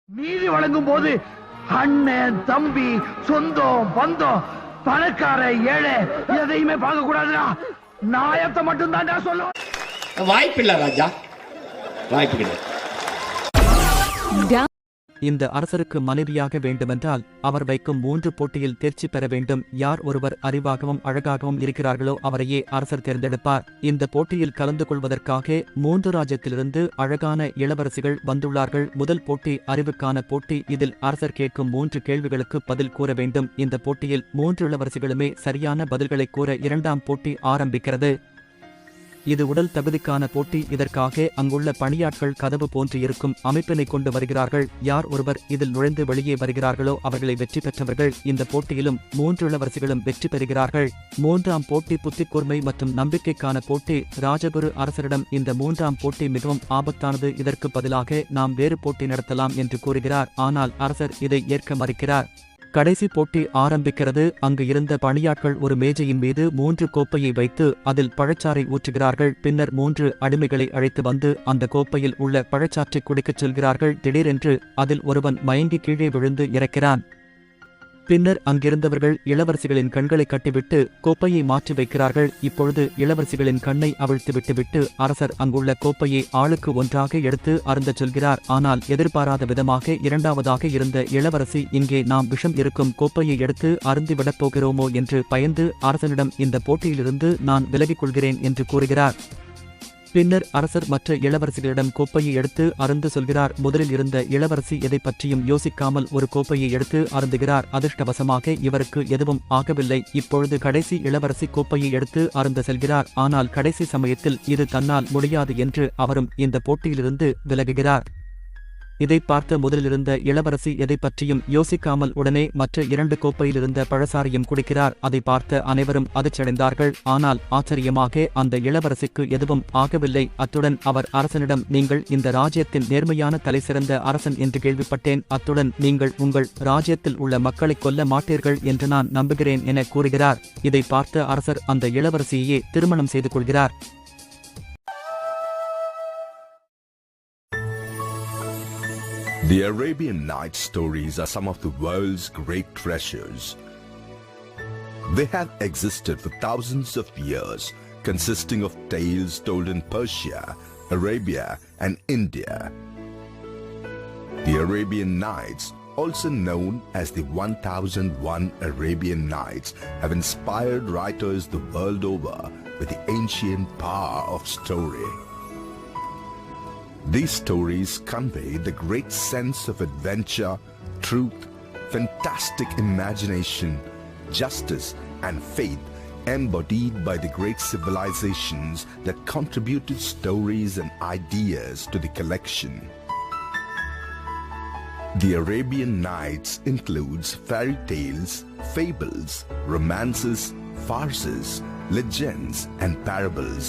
நீதி வழங்கும் போது அண்ணன் தம்பி சொந்தம் பந்தம் பணக்கார ஏழை எதையுமே பார்க்க கூடாதுடா. நாயத்தை மட்டும் தான் சொல்லுவேன். வாய்ப்பில்லை ராஜா, வாய்ப்பு கிடையாது. இந்த அரசருக்கு மனைவியாக வேண்டுமென்றால் அவர் வைக்கும் 3 போட்டியில் தேர்ச்சி பெற வேண்டும். யார் ஒருவர் அறிவாகவும் அழகாகவும் இருக்கிறார்களோ அவரையே அரசர் தேர்ந்தெடுப்பார். இந்த போட்டியில் கலந்து கொள்வதற்காக 3 ராஜ்யத்திலிருந்து அழகான இளவரசிகள் வந்துள்ளார்கள். முதல் போட்டி அறிவுக்கான போட்டி. இதில் அரசர் கேட்கும் 3 கேள்விகளுக்கு பதில் கூற வேண்டும். இந்த போட்டியில் 3 இளவரசிகளுமே சரியான பதில்களை கூற 2ஆம் போட்டி ஆரம்பிக்கிறது. இது உடல் தகுதிக்கான போட்டி. இதற்காக அங்குள்ள பணியாட்கள் கதவு போன்று இருக்கும் அமைப்பினை கொண்டு வருகிறார்கள். யார் ஒருவர் இதில் நுழைந்து வெளியே வருகிறார்களோ அவர்களை வெற்றி பெற்றவர்கள். இந்த போட்டியிலும் 3 இளவரசிகளும் வெற்றி பெறுகிறார்கள். 3ஆம் போட்டி புத்திக்கூர்மை மற்றும் நம்பிக்கைக்கான போட்டி. ராஜகுரு அரசரிடம் இந்த 3ஆம் போட்டி மிகவும் ஆபத்தானது, இதற்கு பதிலாக நாம் வேறு போட்டி நடத்தலாம் என்று கூறுகிறார். ஆனால் அரசர் இதை ஏற்க மறுக்கிறார். கடைசி போட்டி ஆரம்பிக்கிறது. அங்கு இருந்த பணியாட்கள் ஒரு மேஜையின் மீது 3 கோப்பையை வைத்து அதில் பழச்சாறை ஊற்றுகிறார்கள். பின்னர் 3 அடிமைகளை அழைத்து வந்து அந்த கோப்பையில் உள்ள பழச்சாற்றை குடிக்கச் சொல்கிறார்கள். திடீரென்று அதில் ஒருவன் மயங்கி கீழே விழுந்து இறக்கிறான். பின்னர் அங்கிருந்தவர்கள் இளவரசிகளின் கண்களை கட்டிவிட்டு கோப்பையை மாற்றி வைக்கிறார்கள். இப்பொழுது இளவரசிகளின் கண்ணை அவிழ்த்து விட்டுவிட்டு அரசர் அங்குள்ள கோப்பையை ஆளுக்கு ஒன்றாக எடுத்து அருந்தச் சொல்கிறார். ஆனால் எதிர்பாராத விதமாக 2ஆவதாக இருந்த இளவரசி இங்கே நாம் விஷம் இருக்கும் கோப்பையை எடுத்து அருந்திவிடப் போகிறோமோ என்று பயந்து அரசனிடம் இந்த போட்டியிலிருந்து நான் விலகிக் கொள்கிறேன் என்று கூறுகிறார். பின்னர் அரசர் மற்ற இளவரசிகளிடம் கோப்பையை எடுத்து அருந்து சொல்கிறார். முதலில் இருந்த இளவரசி எதை பற்றியும் யோசிக்காமல் ஒரு கோப்பையை எடுத்து அருந்துகிறார். அதிர்ஷ்டவசமாக இவருக்கு எதுவும் ஆகவில்லை. இப்பொழுது கடைசி இளவரசி கோப்பையை எடுத்து அருந்த செல்கிறார். ஆனால் கடைசி சமயத்தில் இது தன்னால் முடியாது என்று அவரும் இந்த போட்டியிலிருந்து விலகுகிறார். இதை பார்த்த முதலிலிருந்த இளவரசி எதை பற்றியும் யோசிக்காமல் உடனே மற்ற 2 கோப்பையிலிருந்த பழசாரையும் குடிக்கிறார். அதை பார்த்த அனைவரும் அதிர்ச்சியடைந்தார்கள். ஆனால் ஆச்சரியமாக அந்த இளவரசிக்கு எதுவும் ஆகவில்லை. அத்துடன் அவர் அரசனிடம், நீங்கள் இந்த ராஜ்யத்தின் நேர்மையான தலைசிறந்த அரசன் என்று கேள்விப்பட்டேன். அத்துடன் நீங்கள் உங்கள் ராஜ்யத்தில் உள்ள மக்களை கொல்ல மாட்டீர்கள் என்று நான் நம்புகிறேன் என கூறுகிறார். இதை பார்த்த அரசர் அந்த இளவரசியையே திருமணம் செய்து கொள்கிறார். The Arabian Nights stories are some of the world's great treasures. They have existed for thousands of years, consisting of tales told in Persia, Arabia, and India. The Arabian Nights, also known as the 1001 Arabian Nights, have inspired writers the world over with the ancient power of story. These stories convey the great sense of adventure, truth, fantastic imagination, justice, and faith embodied by the great civilizations that contributed stories and ideas to the collection. The Arabian Nights includes fairy tales, fables, romances, farces, legends, and parables.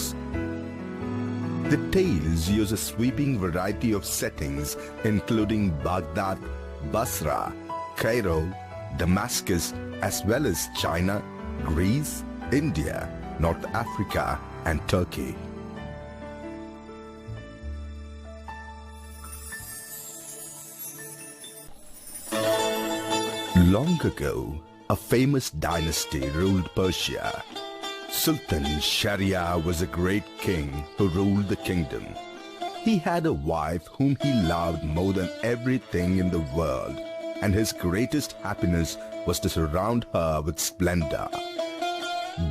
The tales use a sweeping variety of settings including Baghdad, Basra, Cairo, Damascus, as well as China, Greece, India, North Africa, and Turkey. Long ago, a famous dynasty ruled Persia. Sultan Shariar was a great king who ruled the kingdom. He had a wife whom he loved more than everything in the world, and his greatest happiness was to surround her with splendor.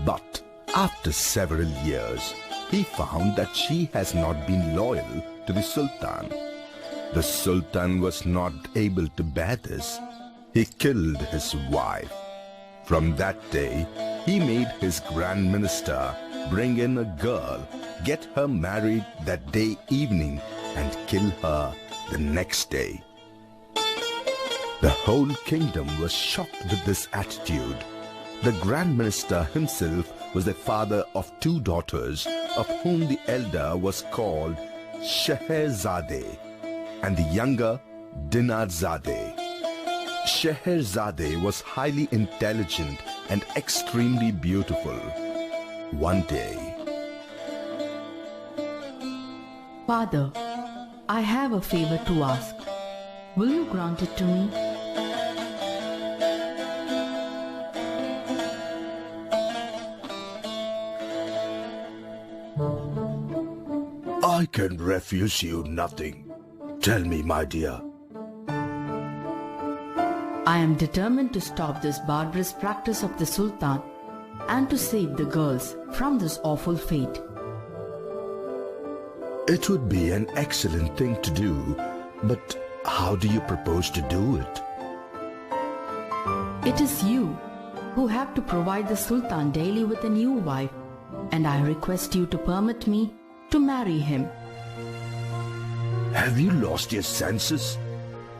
But after several years, he found that she has not been loyal to the Sultan. The Sultan was not able to bear this. He killed his wife. From that day, he made his Grand Minister bring in a girl, get her married that day evening, and kill her the next day. The whole kingdom was shocked with this attitude. The Grand Minister himself was the father of 2 daughters, of whom the elder was called Scherezade and the younger Dinarzade. Shariar was highly intelligent and extremely beautiful. One day, Father, I have a favor to ask. Will you grant it to me? I can refuse you nothing. Tell me, my dear. I am determined to stop this barbarous practice of the Sultan and to save the girls from this awful fate. It would be an excellent thing to do, but how do you propose to do it? It is you who have to provide the Sultan daily with a new wife, and I request you to permit me to marry him. Have you lost your senses?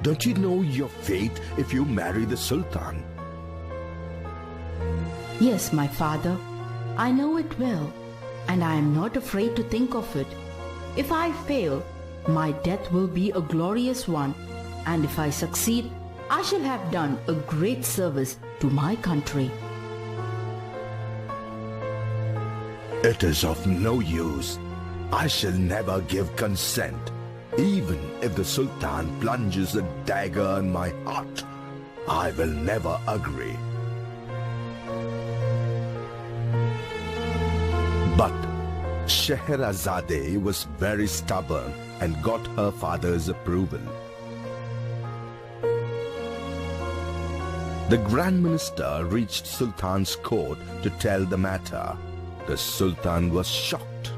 Don't you know your fate if you marry the Sultan? Yes, my father, I know it well, and I am not afraid to think of it. If I fail, my death will be a glorious one, and if I succeed, I shall have done a great service to my country. It is of no use. I shall never give consent. Even if the Sultan plunges a dagger in my heart, I will never agree. But Scherezade was very stubborn and got her father's approval. The Grand Minister reached Sultan's court to tell the matter. The Sultan was shocked.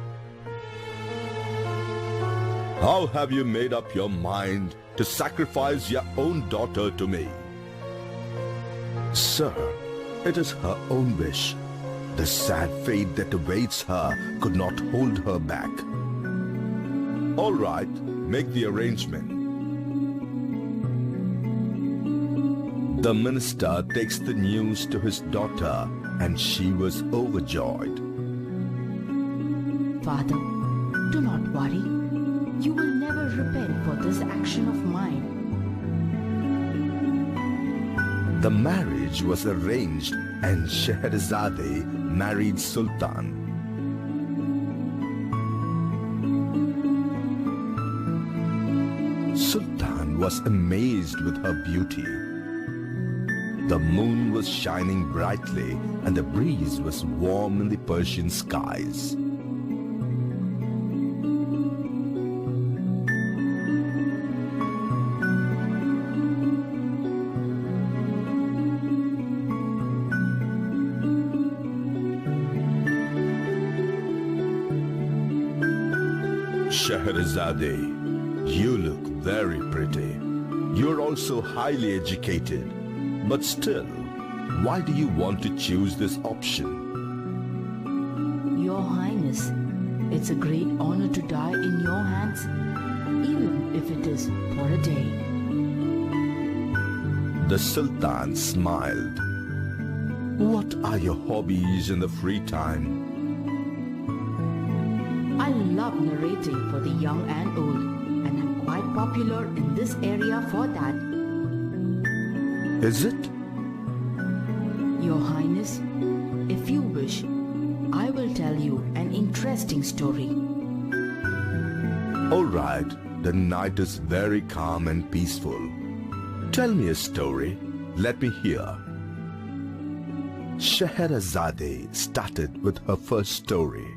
How have you made up your mind to sacrifice your own daughter to me? Sir, it is her own wish. The sad fate that awaits her could not hold her back. All right, make the arrangement. The minister takes the news to his daughter, and she was overjoyed. Father, do not worry. You will never repent for this action of mine. The marriage was arranged and Shahrazade married Sultan. Sultan was amazed with her beauty. The moon was shining brightly and the breeze was warm in the Persian skies. Shahrazade, you look very pretty. You're also highly educated. But still, why do you want to choose this option? Your Highness, it's a great honor to die in your hands, even if it is for a day. The Sultan smiled. What are your hobbies in the free time? I love narrating for the young and old, and I'm quite popular in this area for that. Is it? Your Highness, if you wish, I will tell you an interesting story. All right, the night is very calm and peaceful. Tell me a story. Let me hear. Shahrazade started with her first story.